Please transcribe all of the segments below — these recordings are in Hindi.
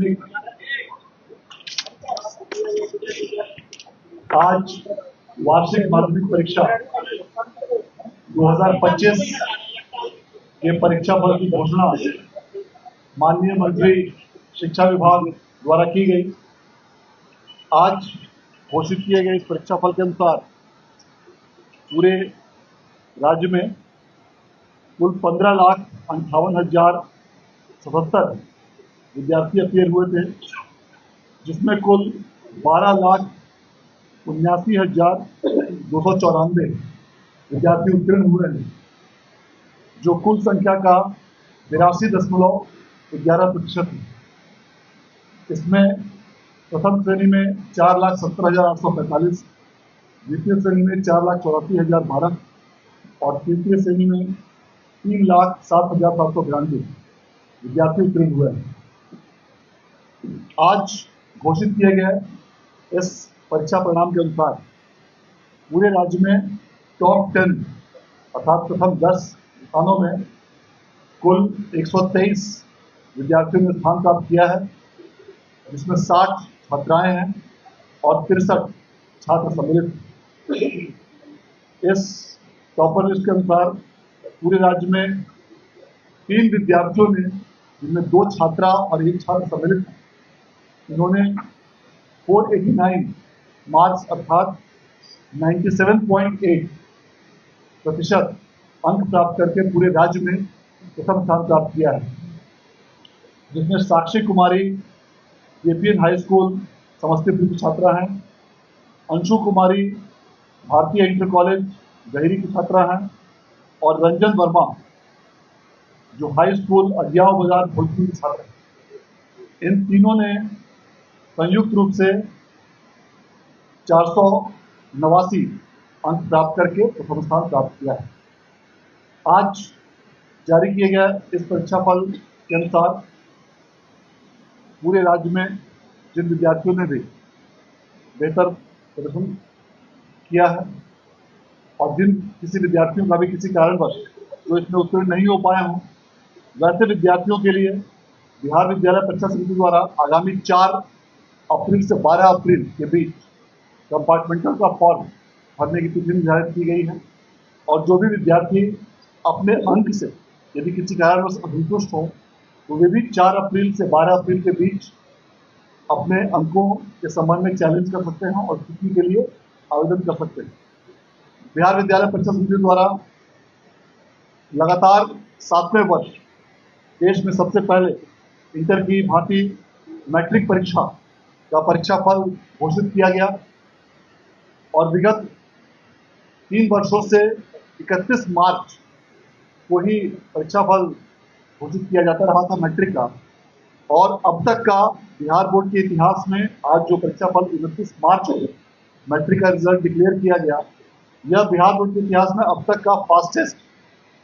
माध्यमिक आज वार्षिक माध्यमिक परीक्षा 2025 के परीक्षा फल की घोषणा माननीय मंत्री शिक्षा विभाग द्वारा की गई। आज घोषित किए गए इस परीक्षा फल के अनुसार पूरे राज्य में कुल 15,58,077 विद्यार्थी अपीयर हुए थे, जिसमें कुल 12,79,294 विद्यार्थी उत्तीर्ण हुए हैं, जो कुल संख्या का 82.11% है। इसमें प्रथम श्रेणी में 4,70,845, द्वितीय श्रेणी में 4,84,012 और तृतीय श्रेणी में 3,07,792 विद्यार्थी उत्तीर्ण हुए हैं। आज घोषित किए गए इस परीक्षा परिणाम के अनुसार पूरे राज्य में टॉप 10 अर्थात प्रथम 10 स्थानों में कुल 123 विद्यार्थियों ने स्थान प्राप्त किया है, जिसमें 60 छात्राएं हैं और 63 छात्र सम्मिलित। इस टॉपर लिस्ट के अनुसार पूरे राज्य में 3 विद्यार्थियों ने, जिनमें 2 छात्रा और 1 छात्र सम्मिलित, इन्होंने 489 मार्क्स अर्थात 97.8% अंक प्राप्त करके पूरे राज्य में प्रथम स्थान प्राप्त किया है, जिसमें साक्षी कुमारी जेपीएन हाई स्कूल समस्तीपुर की छात्रा हैं, अंशु कुमारी भारतीय इंटर कॉलेज गहरी की छात्रा हैं और रंजन वर्मा जो हाई स्कूल अजियाव बाजार भोजपुर की छात्रा हैं। इन तीनों ने संयुक्त रूप से 489 अंक प्राप्त करके प्रथम स्थान प्राप्त किया है। आज जारी किए गए इस परीक्षा फल के अनुसार पूरे राज्य में जिन विद्यार्थियों ने भी बेहतर प्रदर्शन किया है और जिन किसी विद्यार्थियों का भी किसी कारणवश जो इसमें उत्तीर्ण नहीं हो पाए हों, वैसे विद्यार्थियों के लिए बिहार विद्यालय परीक्षा समिति द्वारा आगामी 4 अप्रैल से 12 अप्रैल के बीच कंपार्टमेंटल का फॉर्म भरने की तिथि निर्धारित की गई है और जो भी विद्यार्थी अपने अंक से यदि किसी कारणवश असंतुष्ट हो तो वे भी 4 अप्रैल से 12 अप्रैल के बीच अपने अंकों के संबंध में चैलेंज कर सकते हैं और छुट्टी के लिए आवेदन कर सकते हैं। बिहार विद्यालय परीक्षा समिति द्वारा लगातार 7वें वर्ष देश में सबसे पहले इंटर की भांति मैट्रिक परीक्षा का परीक्षा फल घोषित किया गया और विगत 3 वर्षों से 31 मार्च को ही परीक्षा फल घोषित किया जाता रहा था मैट्रिक का, और अब तक का बिहार बोर्ड के इतिहास में आज जो परीक्षा फल 29 मार्च को मैट्रिक का रिजल्ट डिक्लेयर किया गया, यह बिहार बोर्ड के इतिहास में अब तक का फास्टेस्ट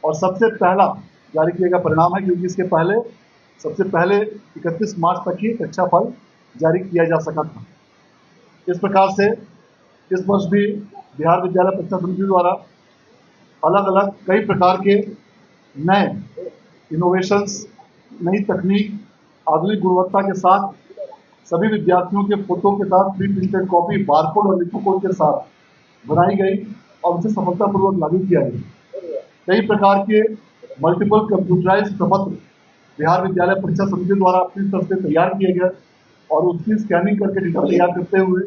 और सबसे पहला जारी किया गया परिणाम है, क्योंकि इसके पहले सबसे पहले 31 मार्च तक ही परीक्षा फल जारी किया जा सका था। इस प्रकार से इस वर्ष भी बिहार विद्यालय परीक्षा समिति द्वारा अलग अलग कई प्रकार के नए इनोवेशंस, नई तकनीक, आधुनिक गुणवत्ता के साथ सभी विद्यार्थियों के फोटो के साथ प्री प्रिंटेड कॉपी, बारकोड और लिखो कोड के साथ बनाई गई और उसे सफलतापूर्वक लागू किया गया। कई प्रकार के मल्टीपल कंप्यूटराइज्ड प्रपत्र बिहार विद्यालय परीक्षा समिति द्वारा अपनी तरफ से तैयार किए गए और उसकी स्कैनिंग करके डेटा तैयार करते हुए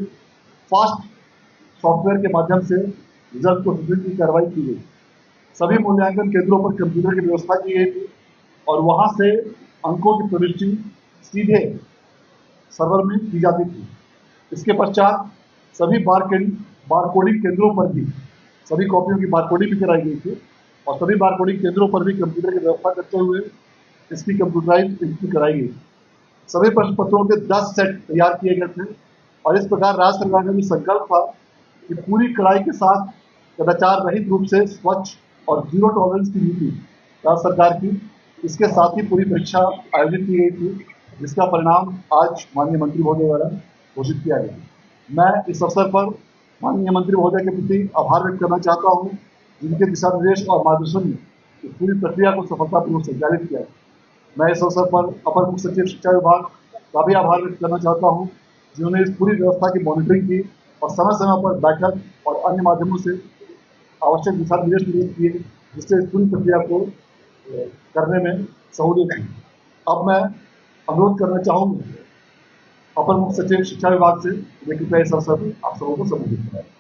फास्ट सॉफ्टवेयर के माध्यम से रिजल्ट को रिवील की कार्रवाई की गई। सभी मूल्यांकन केंद्रों पर कंप्यूटर की व्यवस्था की गई थी और वहां से अंकों की प्रविष्टि सीधे सर्वर में की जाती थी। इसके पश्चात सभी बारकोडिंग केंद्रों पर भी सभी कॉपियों की बारकोडिंग भी कराई गई थी और सभी बारकोडिंग केंद्रों पर भी कंप्यूटर की व्यवस्था करते हुए इसकी कंप्यूटराइज एंट्री कराई गई। सभी प्रश्न पत्रों के 10 सेट तैयार किए गए थे और इस प्रकार राज्य सरकार का भी संकल्प था कि पूरी कड़ाई के साथ कदाचार रहित रूप से स्वच्छ और जीरो टॉलरेंस की नीति राज्य सरकार की, इसके साथ ही पूरी परीक्षा आयोजित की गई थी, जिसका परिणाम आज माननीय मंत्री महोदय द्वारा घोषित किया गया। मैं इस अवसर पर माननीय मंत्री महोदय के प्रति आभार व्यक्त करना चाहता हूँ, जिनके दिशा निर्देश और मार्गदर्शन में इस पूरी प्रक्रिया को सफलतापूर्वक संचालित किया। मैं इस अवसर पर अपर मुख्य सचिव शिक्षा विभाग का भी आभार व्यक्त करना चाहता हूँ, जिन्होंने इस पूरी व्यवस्था की मॉनिटरिंग की और समय समय पर बैठक और अन्य माध्यमों से आवश्यक दिशा निर्देश किए, जिससे इस पूरी प्रक्रिया को करने में सहूलियत है। अब मैं अनुरोध करना चाहूँगा अपर मुख्य सचिव शिक्षा विभाग से, वे कृपया इस अवसर पर आप सबों को संबोधित करें।